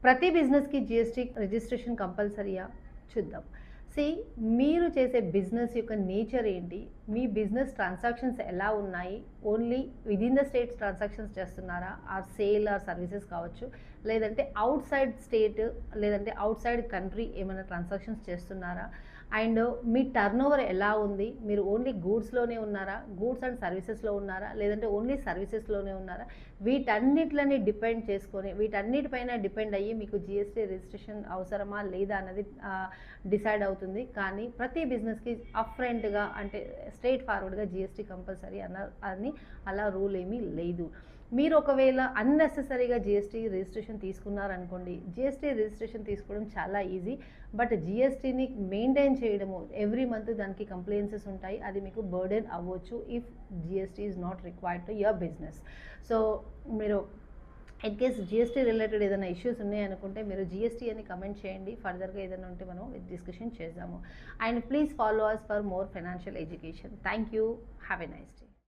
ప్రతి బిజినెస్కి GST registration కంపల్సరీయా? చూద్దాం. సి, మీరు చేసే బిజినెస్ యొక్క నేచర్ ఏంటి, మీ బిజినెస్ ట్రాన్సాక్షన్స్ ఎలా ఉన్నాయి, only within the states transactions చేస్తున్నారా, ఆర్ సేల్ ఆర్ సర్వీసెస్ కావచ్చు, లేదంటే అవుట్ సైడ్ స్టేట్ లేదంటే అవుట్ సైడ్ కంట్రీ ఏమైనా ట్రాన్సాక్షన్స్ చేస్తున్నారా, అండ్ మీ టర్న్ ఓవర్ ఎలా ఉంది, మీరు ఓన్లీ గూడ్స్లోనే ఉన్నారా, గూడ్స్ అండ్ సర్వీసెస్లో ఉన్నారా, లేదంటే ఓన్లీ సర్వీసెస్లోనే ఉన్నారా, వీటన్నిటిని డిపెండ్ చేసుకొని వీటన్నిటిపైన డిపెండ్ అయ్యి మీకు జిఎస్టీ రిజిస్ట్రేషన్ అవసరమా లేదా అన్నది డిసైడ్ అవుతుంది. కానీ ప్రతి బిజినెస్కి అప్ ఫ్రంట్గా అంటే స్ట్రైట్ ఫార్వర్డ్గా జిఎస్టీ కంపల్సరీ అని అలా రూల్ ఏమీ లేదు. మీరు ఒకవేళ అన్నెసెసరీగా జిఎస్టీ రిజిస్ట్రేషన్ తీసుకున్నారనుకోండి, జిఎస్టీ రిజిస్ట్రేషన్ తీసుకోవడం చాలా ఈజీ, బట్ జిఎస్టీని మెయింటైన్ చేయడము ఎవ్రీ మంత్ దానికి కంప్లైన్సెస్ ఉంటాయి, అది మీకు బర్డెన్ అవ్వచ్చు if GST is not required to your business. So మీరు ఇన్ కేస్ జిఎస్టీ రిలేటెడ్ ఏదైనా ఇష్యూస్ ఉన్నాయనుకుంటే మీరు జిఎస్టీ అని కమెంట్ చేయండి, ఫర్దర్గా ఏదైనా ఉంటే మనం డిస్కషన్ చేద్దాము. And please follow us for more financial education. Thank you. Have a nice day.